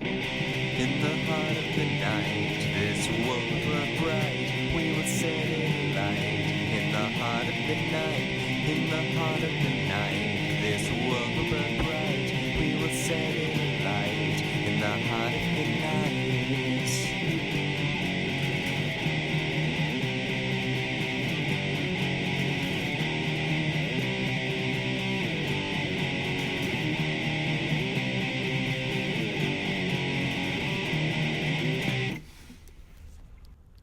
In the heart of the night, this world will burn bright. We will set it alight. In the heart of the night, in the heart of the night, this world will burn bright. We will set it alight. In the heart of the night.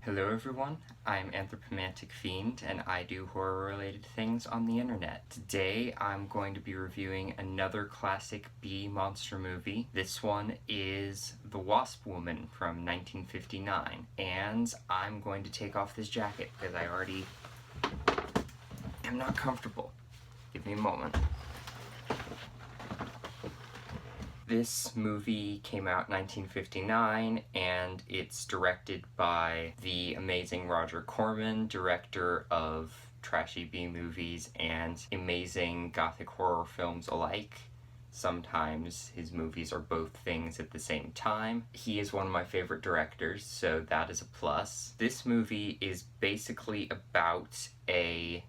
Hello everyone, I'm Anthropomantic Fiend, and I do horror-related things on the internet. Today I'm going to be reviewing another classic B monster movie. This one is The Wasp Woman from 1959, and I'm going to take off this jacket because I already am not comfortable. Give me a moment. This movie came out in 1959, and it's directed by the amazing Roger Corman, director of trashy B-movies and amazing gothic horror films alike. Sometimes his movies are both things at the same time. He is one of my favorite directors, so that is a plus. This movie is basically about a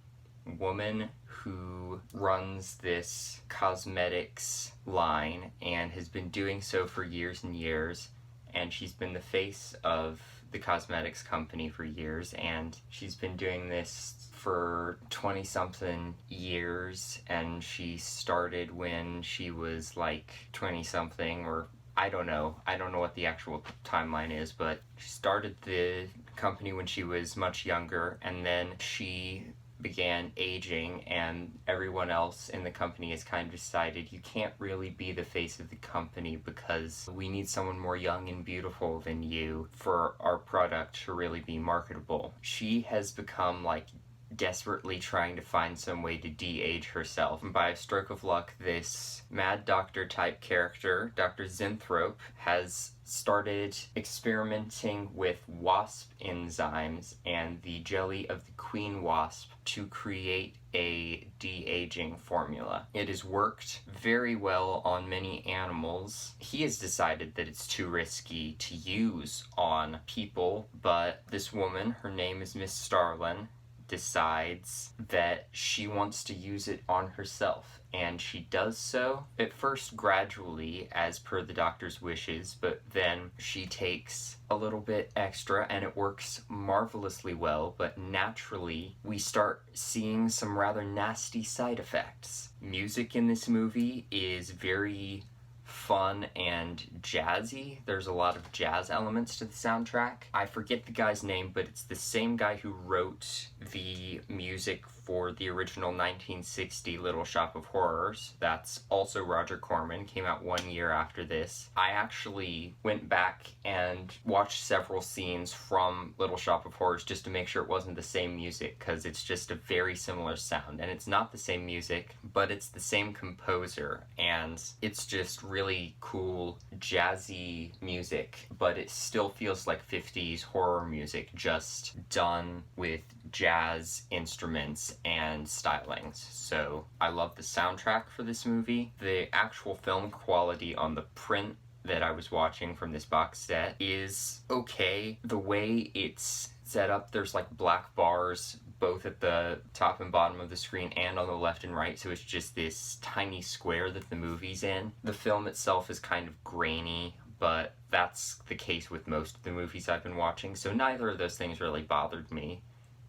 woman who runs this cosmetics line and has been doing so for years and years, and she's been the face of the cosmetics company for years, and she's been doing this for 20-something years, and she started when she was like 20-something, or I don't know what the actual timeline is, but she started the company when she was much younger, and then she began aging, and everyone else in the company has kind of decided you can't really be the face of the company because we need someone more young and beautiful than you for our product to really be marketable. She has become like desperately trying to find some way to de-age herself. And by a stroke of luck, this mad doctor type character, Dr. Zinthrope, has started experimenting with wasp enzymes and the jelly of the queen wasp to create a de-aging formula. It has worked very well on many animals. He has decided that it's too risky to use on people, but this woman, her name is Miss Starlin, decides that she wants to use it on herself, and she does so at first gradually as per the doctor's wishes, but then she takes a little bit extra and it works marvelously well. But naturally we start seeing some rather nasty side effects. Music in this movie is very fun and jazzy. There's a lot of jazz elements to the soundtrack. I forget the guy's name, but it's the same guy who wrote the music for the original 1960 Little Shop of Horrors. That's also Roger Corman, came out 1 year after this. I actually went back and watched several scenes from Little Shop of Horrors just to make sure it wasn't the same music, because it's just a very similar sound, and it's not the same music, but it's the same composer, and it's just really cool jazzy music, but it still feels like 50s horror music, just done with jazz instruments and stylings. So I love the soundtrack for this movie. The actual film quality on the print that I was watching from this box set is okay. The way it's set up, there's like black bars both at the top and bottom of the screen and on the left and right, so it's just this tiny square that the movie's in. The film itself is kind of grainy, but that's the case with most of the movies I've been watching, so neither of those things really bothered me.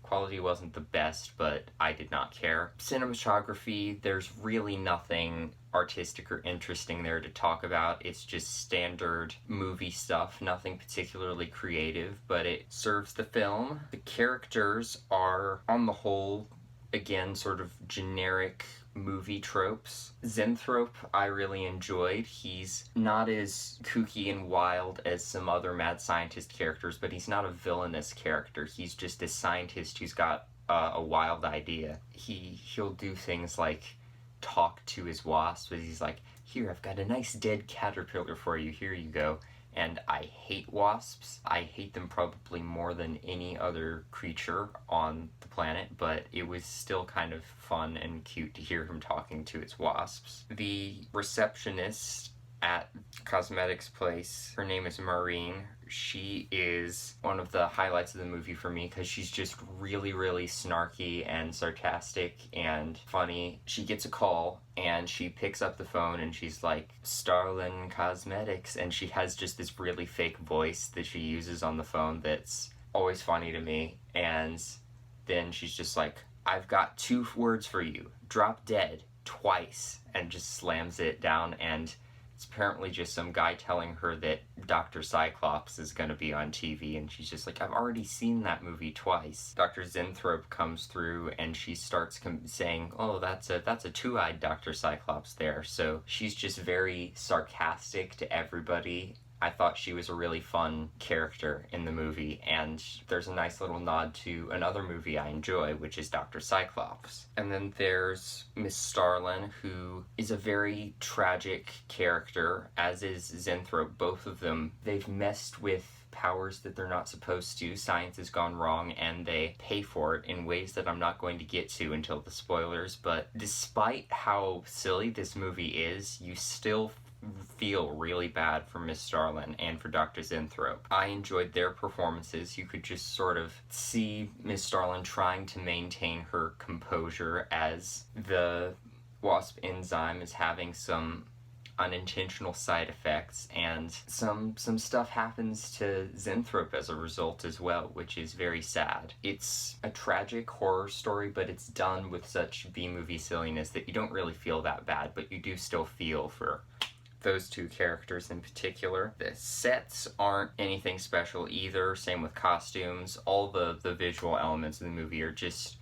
Quality wasn't the best, but I did not care. Cinematography, there's really nothing artistic or interesting there to talk about. It's just standard movie stuff, nothing particularly creative, but it serves the film. The characters are, on the whole, again, sort of generic movie tropes. Zinthrope I really enjoyed. He's not as kooky and wild as some other mad scientist characters, but he's not a villainous character. He's just a scientist who's got a wild idea. He'll do things like talk to his wasp, but he's like, here, I've got a nice dead caterpillar for you, here you go. And I hate wasps. I hate them probably more than any other creature on the planet, but it was still kind of fun and cute to hear him talking to its wasps. The receptionist at cosmetics place. Her name is Maureen. She is one of the highlights of the movie for me because she's just really, really snarky and sarcastic and funny. She gets a call and she picks up the phone and she's like, Starlin Cosmetics, and she has just this really fake voice that she uses on the phone that's always funny to me. And then she's just like, I've got 2 words for you. Drop dead twice, and just slams it down. And it's apparently just some guy telling her that Dr. Cyclops is going to be on TV, and she's just like, I've already seen that movie twice. Dr. Zenthrope comes through and she starts saying, oh, that's a two-eyed Dr. Cyclops there. So she's just very sarcastic to everybody. I thought she was a really fun character in the movie, and there's a nice little nod to another movie I enjoy, which is Dr. Cyclops. And then there's Miss Starlin, who is a very tragic character, as is Zenthrope. Both of them, they've messed with powers that they're not supposed to. Science has gone wrong, and they pay for it in ways that I'm not going to get to until the spoilers. But despite how silly this movie is, you still feel really bad for Miss Starlin and for Dr. Zenthrope. I enjoyed their performances. You could just sort of see Miss Starlin trying to maintain her composure as the Wasp enzyme is having some unintentional side effects, and some stuff happens to Zenthrope as a result as well, which is very sad. It's a tragic horror story, but it's done with such B-movie silliness that you don't really feel that bad, but you do still feel for those 2 characters in particular. The sets aren't anything special either, same with costumes. All the visual elements of the movie are just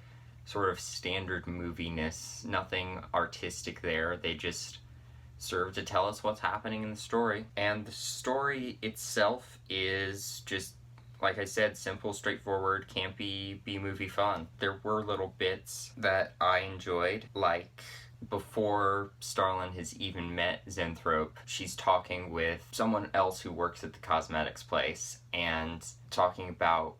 sort of standard moviness, nothing artistic there. They just serve to tell us what's happening in the story. And the story itself is just, like I said, simple, straightforward, campy, B-movie fun. There were little bits that I enjoyed, like before Starlin has even met Zenthrope, she's talking with someone else who works at the cosmetics place and talking about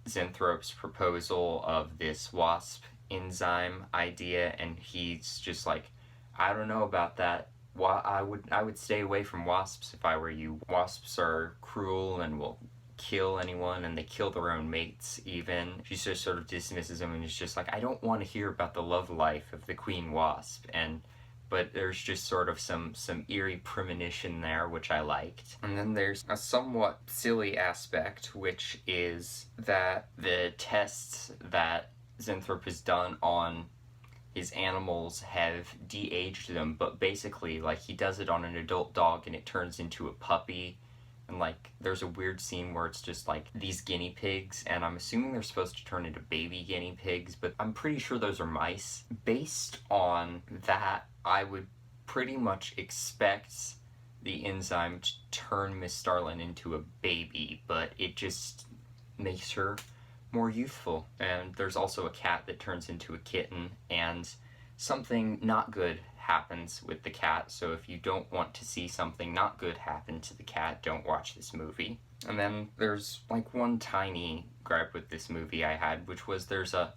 Zenthrope's proposal of this Wasp enzyme idea, and he's just like, I don't know about that. I would stay away from wasps if I were you. Wasps are cruel and will kill anyone, and they kill their own mates even. She just sort of dismisses him and is just like, I don't want to hear about the love life of the Queen Wasp. But there's just sort of some eerie premonition there, which I liked. And then there's a somewhat silly aspect, which is that the tests that Zenthrope has done on his animals have de-aged them, but basically, like, he does it on an adult dog and it turns into a puppy. And, like, there's a weird scene where it's just, like, these guinea pigs, and I'm assuming they're supposed to turn into baby guinea pigs, but I'm pretty sure those are mice. Based on that, I would pretty much expect the enzyme to turn Miss Starlin into a baby, but it just makes her more youthful. And there's also a cat that turns into a kitten, and something not good happens with the cat, so if you don't want to see something not good happen to the cat, don't watch this movie. And then there's like one tiny gripe with this movie I had, which was there's a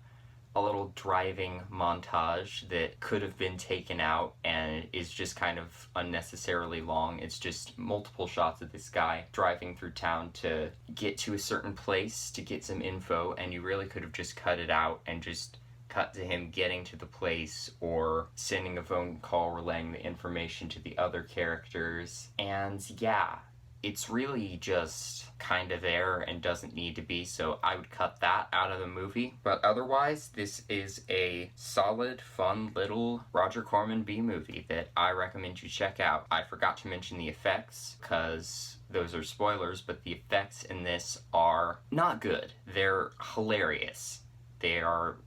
little driving montage that could have been taken out and is just kind of unnecessarily long. It's just multiple shots of this guy driving through town to get to a certain place to get some info, and you really could have just cut it out and just cut to him getting to the place or sending a phone call relaying the information to the other characters. And yeah, it's really just kind of there and doesn't need to be, so I would cut that out of the movie. But otherwise, this is a solid, fun little Roger Corman B-movie that I recommend you check out. I forgot to mention the effects, because those are spoilers, but the effects in this are not good. They're hilarious. They are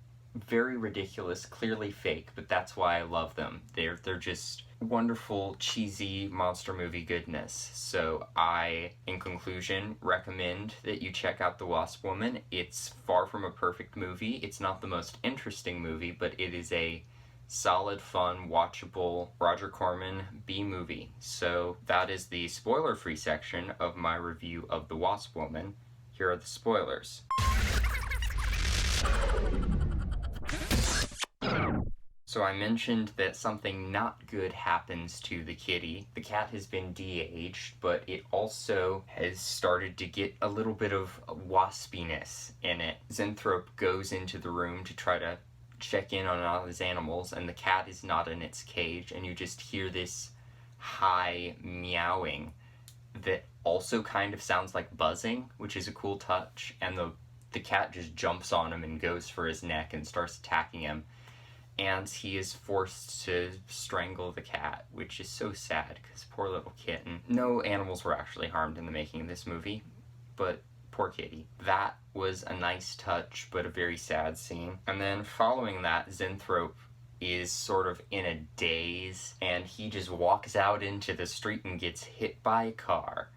very ridiculous, clearly fake, but that's why I love them. They're just wonderful, cheesy monster movie goodness. So I, in conclusion, recommend that you check out The Wasp Woman. It's far from a perfect movie. It's not the most interesting movie, but it is a solid, fun, watchable Roger Corman B-movie. So that is the spoiler-free section of my review of The Wasp Woman. Here are the spoilers. So I mentioned that something not good happens to the kitty. The cat has been de-aged, but it also has started to get a little bit of waspiness in it. Zenthrope goes into the room to try to check in on all his animals, and the cat is not in its cage, and you just hear this high meowing that also kind of sounds like buzzing, which is a cool touch, and the cat just jumps on him and goes for his neck and starts attacking him, and he is forced to strangle the cat, which is so sad, because poor little kitten. No animals were actually harmed in the making of this movie, but poor kitty. That was a nice touch, but a very sad scene. And then following that, Zenthrope is sort of in a daze, and he just walks out into the street and gets hit by a car,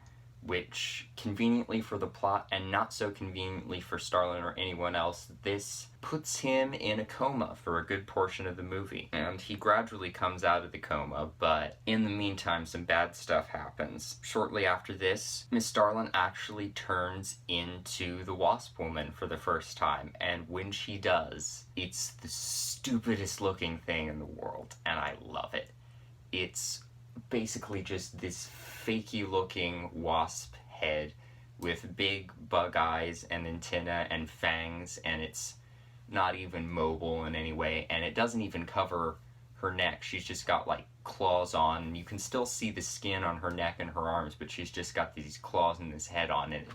which, conveniently for the plot and not so conveniently for Starlin or anyone else, this puts him in a coma for a good portion of the movie. And he gradually comes out of the coma, but in the meantime some bad stuff happens. Shortly after this, Miss Starlin actually turns into the Wasp Woman for the first time, and when she does, it's the stupidest looking thing in the world, and I love it. It's basically just this fakey looking wasp head with big bug eyes and antenna and fangs, and it's not even mobile in any way, and it doesn't even cover her neck. She's just got like claws on, and you can still see the skin on her neck and her arms, but she's just got these claws and this head on it.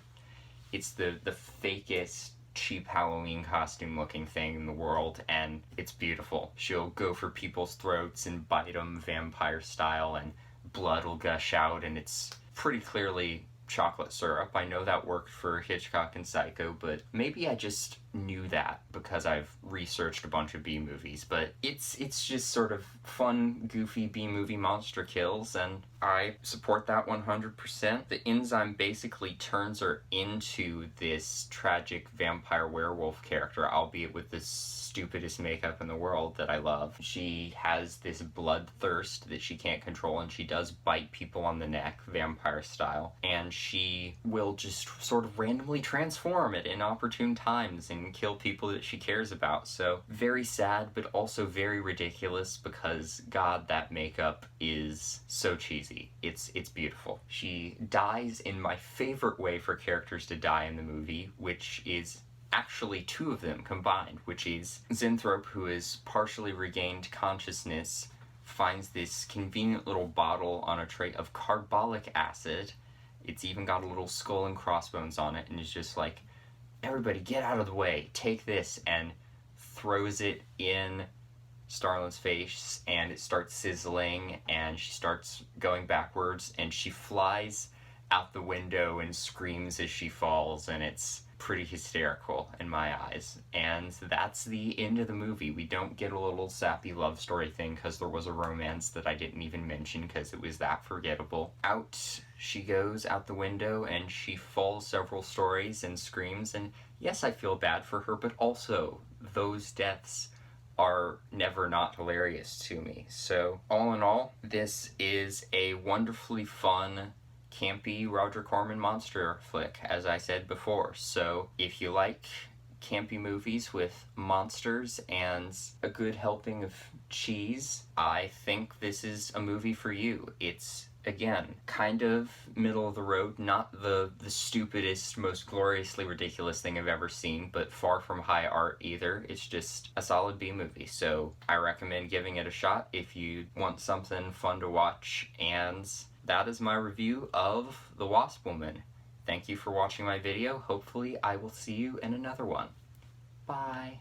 It's the fakest cheap Halloween costume looking thing in the world, and it's beautiful. She'll go for people's throats and bite them vampire style, and blood will gush out, and it's pretty clearly chocolate syrup. I know that worked for Hitchcock and Psycho, but maybe I just knew that because I've researched a bunch of B-movies, but it's just sort of fun, goofy B-movie monster kills, and I support that 100%. The enzyme basically turns her into this tragic vampire werewolf character, albeit with the stupidest makeup in the world that I love. She has this bloodthirst that she can't control, and she does bite people on the neck, vampire style, and she will just sort of randomly transform at inopportune times and kill people that she cares about. So very sad, but also very ridiculous, because God, that makeup is so cheesy. It's beautiful. She dies in my favorite way for characters to die in the movie, which is actually two of them combined, which is Zenthrope, who has partially regained consciousness, finds this convenient little bottle on a tray of carbolic acid. It's even got a little skull and crossbones on it, and is just like, everybody get out of the way, take this, and throws it in Starlin's face, and it starts sizzling, and she starts going backwards, and she flies out the window and screams as she falls, and it's pretty hysterical in my eyes. And that's the end of the movie. We don't get a little sappy love story thing because there was a romance that I didn't even mention because it was that forgettable. Out she goes out the window, and she falls several stories and screams, and yes, I feel bad for her, but also those deaths are never not hilarious to me. So all in all, this is a wonderfully fun, campy Roger Corman monster flick, as I said before. So if you like campy movies with monsters and a good helping of cheese, I think this is a movie for you. It's, again, kind of middle of the road, not the stupidest, most gloriously ridiculous thing I've ever seen, but far from high art either. It's just a solid B movie, so I recommend giving it a shot if you want something fun to watch, and that is my review of The Wasp Woman. Thank you for watching my video. Hopefully I will see you in another one. Bye.